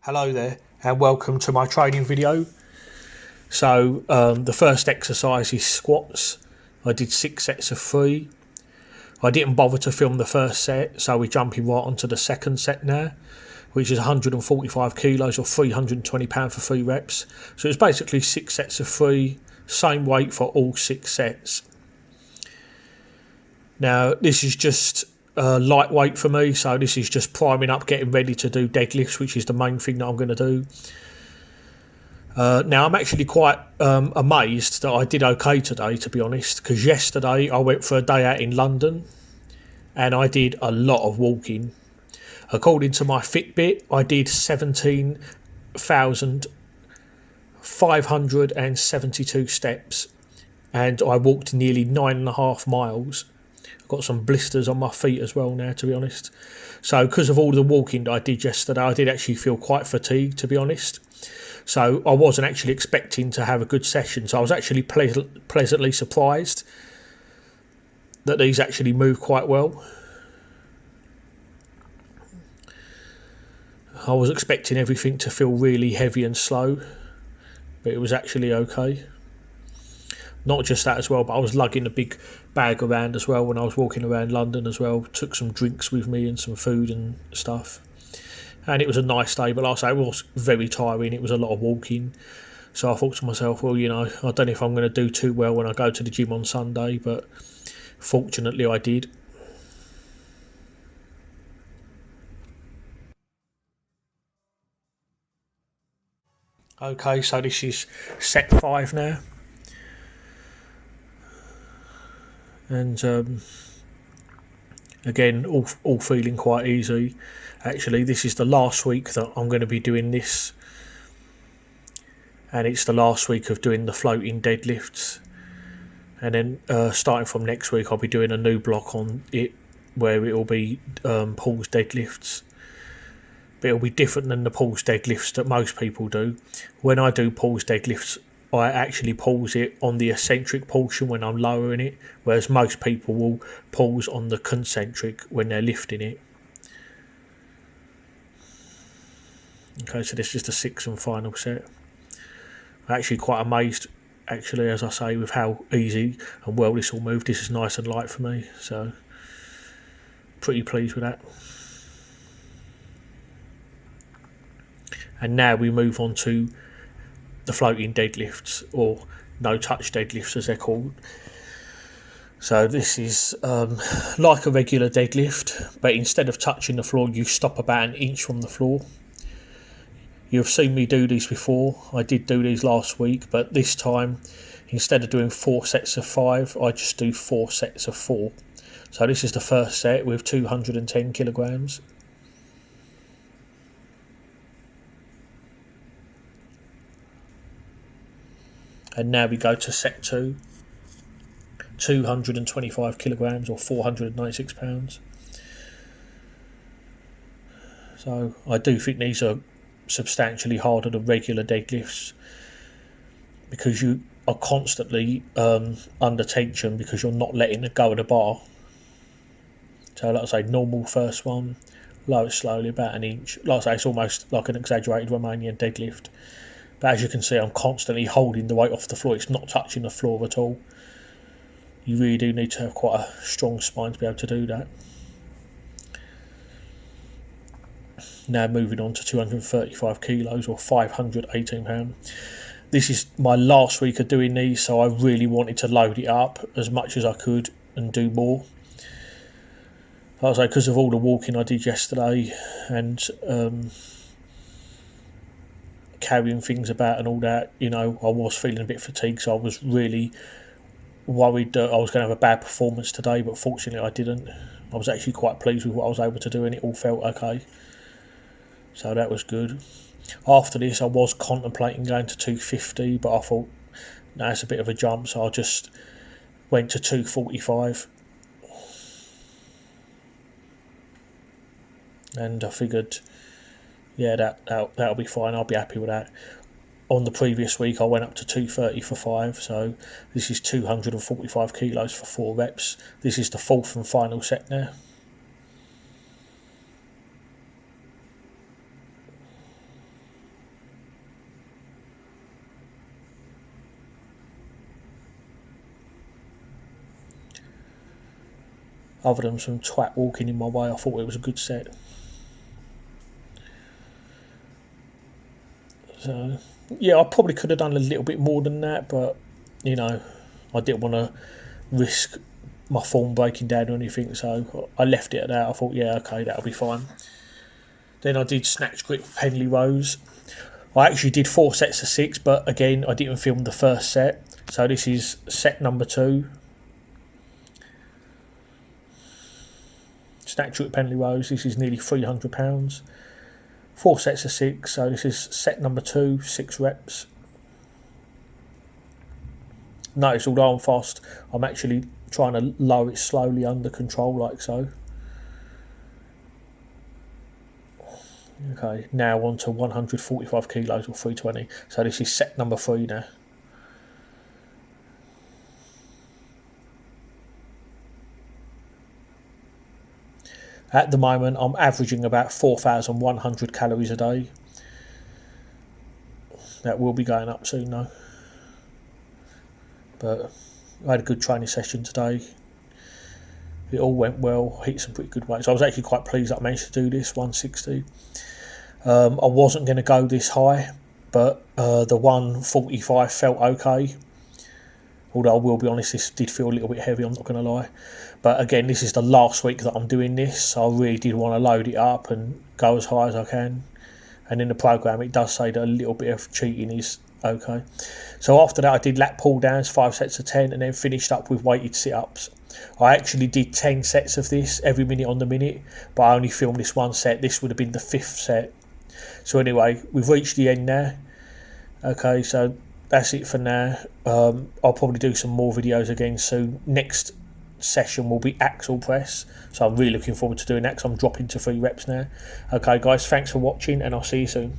Hello there and welcome to my training video. So the first exercise is squats. I did 6 sets of 3. I didn't bother to film the first set, so we're jumping right onto the second set now, which is 145 kilos or 320 pounds for 3 reps. So it's basically 6 sets of 3, same weight for all 6 sets. Now this is just lightweight for me, so this is just priming up, getting ready to do deadlifts, which is the main thing that I'm going to do. Now I'm actually quite amazed that I did okay today, to be honest, because yesterday I went for a day out in London and I did a lot of walking. According to my Fitbit, I did 17,572 steps and I walked nearly 9.5 miles. Got some blisters on my feet as well now, to be honest. So because of all the walking that I did yesterday, I did actually feel quite fatigued, to be honest. So I wasn't actually expecting to have a good session. So I was actually pleasantly surprised that these actually move quite well. I was expecting everything to feel really heavy and slow, but it was actually okay. Not just that as well, but I was lugging a big bag around as well when I was walking around London as well. Took some drinks with me and some food and stuff. And it was a nice day, but like I say, it was very tiring. It was a lot of walking. So I thought to myself, well, you know, I don't know if I'm going to do too well when I go to the gym on Sunday, but fortunately I did. Okay, so this is set 5 now. And again, all feeling quite easy. Actually, this is the last week that I'm going to be doing this, and it's the last week of doing the floating deadlifts. And then starting from next week, I'll be doing a new block on it where it will be pulls deadlifts. But it'll be different than the pulls deadlifts that most people do. When I do pulls deadlifts, I actually pause it on the eccentric portion when I'm lowering it, whereas most people will pause on the concentric when they're lifting it. Okay, so this is the 6th and final set. I'm actually quite amazed, actually, as I say, with how easy and well this all moved. This is nice and light for me, so pretty pleased with that. And now we move on to the floating deadlifts, or no touch deadlifts as they're called. So this is like a regular deadlift, but instead of touching the floor, you stop about 1 inch from the floor. You've seen me do these before. I did do these last week, but this time, instead of doing 4 sets of 5, I just do 4 sets of 4. So this is the first set with 210 kilograms. And now we go to set 2, 225 kilograms or 496 pounds. So I do think these are substantially harder than regular deadlifts because you are constantly under tension because you're not letting it go of the bar. So like I say, normal first one, lower slowly about 1 inch. Like I say, it's almost like an exaggerated Romanian deadlift. But as you can see, I'm constantly holding the weight off the floor. It's not touching the floor at all. You really do need to have quite a strong spine to be able to do that. Now moving on to 235 kilos or 518 pounds. This is my last week of doing these, so I really wanted to load it up as much as I could and do more. Like I say, because of all the walking I did yesterday and carrying things about and all that, you know, I was feeling a bit fatigued, so I was really worried that I was going to have a bad performance today, but fortunately I didn't. I was actually quite pleased with what I was able to do and it all felt okay, so that was good. After this I was contemplating going to 250, but I thought no, it's a bit of a jump, so I just went to 245 and I figured yeah, that'll be fine. I'll be happy with that. On the previous week, I went up to 230 for 5, so this is 245 kilos for 4 reps. This is the 4th and final set now. other than some twat walking in my way, I thought it was a good set. So yeah, I probably could have done a little bit more than that, but you know, I didn't want to risk my form breaking down or anything, so I left it at that. I thought, yeah, okay, that'll be fine. Then I did snatch grip Pendlay rows. I actually did 4 sets of 6, but again, I didn't film the first set. So this is set number 2. Snatch grip Pendlay rows. This is nearly £300. 4 sets of 6. So this is set number 2, 6 reps. Notice, although I'm fast, I'm actually trying to lower it slowly under control, like so. Okay, now on to 145 kilos or 320. So this is set number 3 now. At the moment, I'm averaging about 4,100 calories a day. That will be going up soon though. But I had a good training session today. It all went well, hit some pretty good weights. I was actually quite pleased that I managed to do this, 160. I wasn't going to go this high, but the 145 felt okay. Although I will be honest, this did feel a little bit heavy, I'm not going to lie. But again, this is the last week that I'm doing this, so I really did want to load it up and go as high as I can. And in the program, it does say that a little bit of cheating is okay. So after that, I did lat pull downs, 5 sets of 10, and then finished up with weighted sit-ups. I actually did 10 sets of this, every minute on the minute, but I only filmed this one set. This would have been the 5th set. So anyway, we've reached the end now. Okay, so that's it for now. I'll probably do some more videos again soon. Next session will be axle press, so I'm really looking forward to doing that because I'm dropping to 3 reps now. Okay guys, thanks for watching and I'll see you soon.